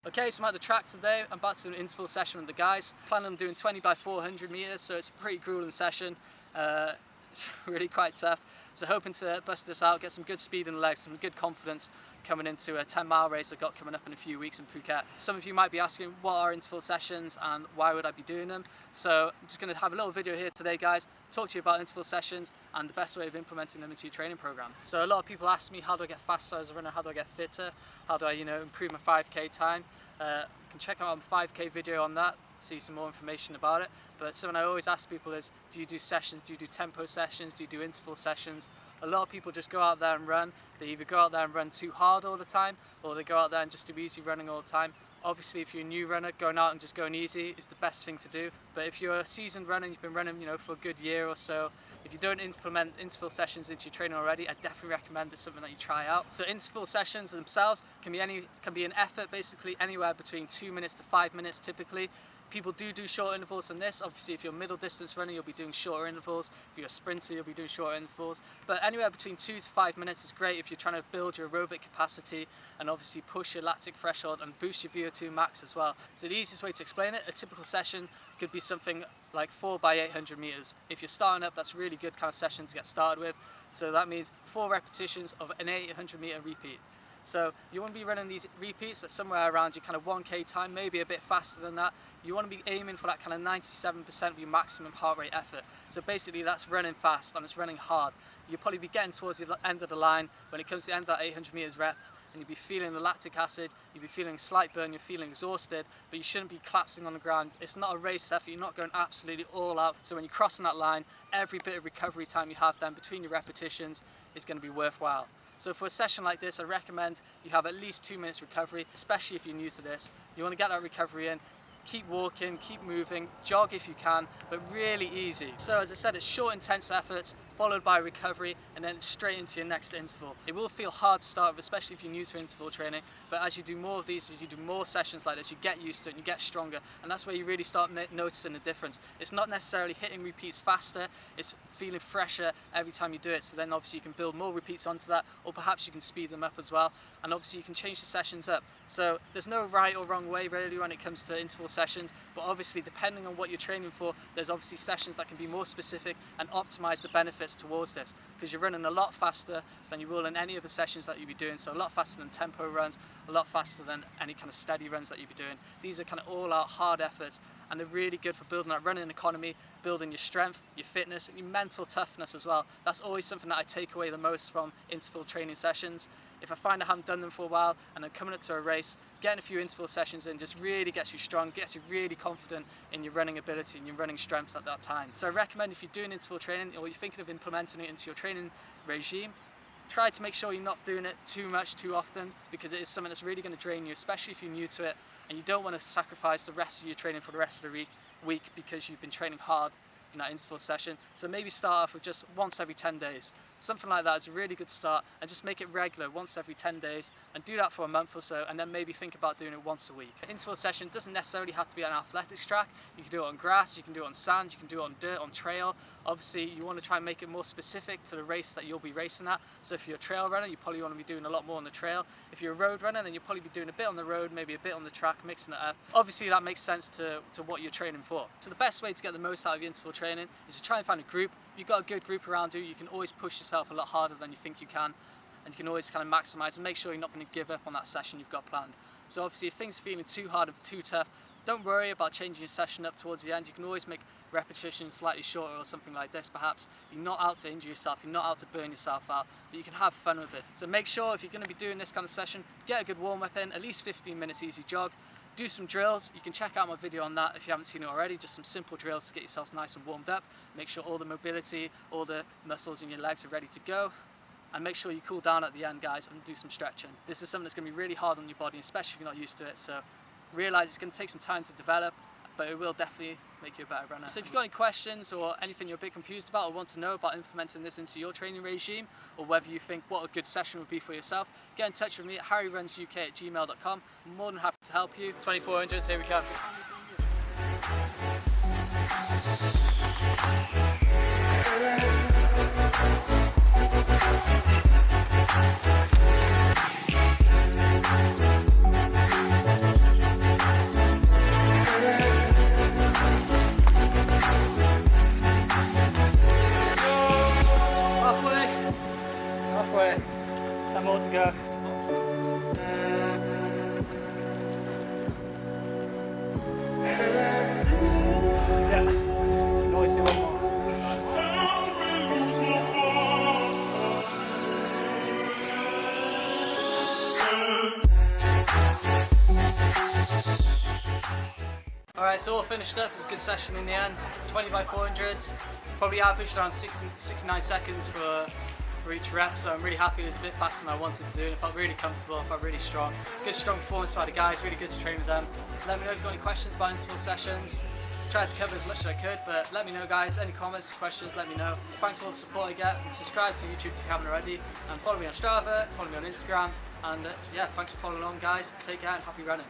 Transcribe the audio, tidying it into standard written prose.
Okay, so I'm at the track today. I'm about to do an interval session with the guys. Planning on doing 20 by 400 meters, so it's a pretty grueling session. It's really quite tough. So hoping to bust this out, get some good speed in the legs, some good confidence coming into a 10-mile race I've got coming up in a few weeks in Phuket. Some of you might be asking, what are interval sessions and why would I be doing them? So I'm just going to have a little video here today, guys, talk to you about interval sessions and the best way of implementing them into your training program. So a lot of people ask me, how do I get faster as a runner? How do I get fitter? How do I, improve my 5K time? You can check out my 5K video on that, see some more information about it. But something I always ask people is, do you do sessions? Do you do tempo sessions? Do you do interval sessions? A lot of people just go out there and run. They either go out there and run too hard all the time, or they go out there and just do easy running all the time. Obviously, if you're a new runner, going out and just going easy is the best thing to do. But if you're a seasoned runner, you've been running, for a good year or so, if you don't implement interval sessions into your training already, I definitely recommend it's something that you try out. So interval sessions themselves can be an effort, basically anywhere between 2 minutes to 5 minutes typically. People do short intervals than this. Obviously, if you're a middle distance runner, you'll be doing shorter intervals. If you're a sprinter, you'll be doing shorter intervals. But anywhere between 2 to 5 minutes is great if you're trying to build your aerobic capacity and obviously push your lactic threshold and boost your VO2 max as well. So the easiest way to explain it, a typical session could be something like 4 by 800 meters. If you're starting up, that's a really good kind of session to get started with. So that means 4 repetitions of an 800 meter repeat. So you want to be running these repeats at somewhere around your kind of 1K time, maybe a bit faster than that. You want to be aiming for that kind of 97% of your maximum heart rate effort. So basically that's running fast and it's running hard. You'll probably be getting towards the end of the line when it comes to the end of that 800 meters rep, and you'll be feeling the lactic acid, you'll be feeling a slight burn, you're feeling exhausted, but you shouldn't be collapsing on the ground. It's not a race effort, you're not going absolutely all out. So when you're crossing that line, every bit of recovery time you have then between your repetitions is going to be worthwhile. So for a session like this, I recommend you have at least 2 minutes recovery, especially if you're new to this. You want to get that recovery in, keep walking, keep moving, jog if you can, but really easy. So as I said, it's short, intense efforts, followed by recovery, and then straight into your next interval. It will feel hard to start with, especially if you're new to interval training, but as you do more of these, as you do more sessions like this, you get used to it and you get stronger, and that's where you really start noticing the difference. It's not necessarily hitting repeats faster, it's feeling fresher every time you do it, so then obviously you can build more repeats onto that, or perhaps you can speed them up as well, and obviously you can change the sessions up. So there's no right or wrong way really when it comes to interval sessions, but obviously depending on what you're training for, there's obviously sessions that can be more specific and optimize the benefits towards this, because you're running a lot faster than you will in any of the sessions that you'll be doing. So a lot faster than tempo runs, a lot faster than any kind of steady runs that you'll be doing. These are kind of all out hard efforts, and they're really good for building that running economy, building your strength, your fitness, and your mental toughness as well. That's always something that I take away the most from interval training sessions. If I find I haven't done them for a while and I'm coming up to a race, getting a few interval sessions in just really gets you strong, gets you really confident in your running ability and your running strengths at that time. So I recommend, if you're doing interval training or you're thinking of implementing it into your training regime, try to make sure you're not doing it too much too often, because it is something that's really going to drain you, especially if you're new to it and you don't want to sacrifice the rest of your training for the rest of the week because you've been training hard in that interval session. So maybe start off with just once every 10 days. Something like that is a really good start, and just make it regular once every 10 days and do that for a month or so, and then maybe think about doing it once a week. An interval session doesn't necessarily have to be an athletics track. You can do it on grass, you can do it on sand, you can do it on dirt, on trail. Obviously you want to try and make it more specific to the race that you'll be racing at. So if you're a trail runner, you probably want to be doing a lot more on the trail. If you're a road runner, then you'll probably be doing a bit on the road, maybe a bit on the track, mixing it up. Obviously that makes sense to what you're training for. So the best way to get the most out of your interval training is to try and find a group. If you've got a good group around you, you can always push yourself a lot harder than you think you can, and you can always kind of maximize and make sure you're not going to give up on that session you've got planned. So obviously if things are feeling too hard or too tough, don't worry about changing your session up towards the end. You can always make repetitions slightly shorter or something like this. Perhaps you're not out to injure yourself, you're not out to burn yourself out, but you can have fun with it. So make sure, if you're going to be doing this kind of session, get a good warm-up in, at least 15 minutes easy jog. Do some drills. You can check out my video on that if you haven't seen it already. Just some simple drills to get yourself nice and warmed up. Make sure all the mobility, all the muscles in your legs are ready to go. And make sure you cool down at the end, guys, and do some stretching. This is something that's going to be really hard on your body, especially if you're not used to it. So realize it's going to take some time to develop, but it will definitely make you a better runner. So if you've got any questions or anything you're a bit confused about or want to know about implementing this into your training regime, or whether you think what a good session would be for yourself, get in touch with me at harryrunsuk@gmail.com. I'm more than happy to help you. 2400s, here we come. Alright, so all finished up. It was a good session in the end. 20 by 400s. Probably averaged around 69 seconds for each rep, so I'm really happy. It was a bit faster than I wanted to do, and I felt really comfortable, I felt really strong. Good strong performance by the guys, really good to train with them. Let me know if you've got any questions about interval sessions. Tried to cover as much as I could, but let me know guys, any comments, questions, let me know. Thanks for all the support I get, and subscribe to YouTube if you haven't already, and follow me on Strava, follow me on Instagram, and yeah, thanks for following along guys. Take care and happy running.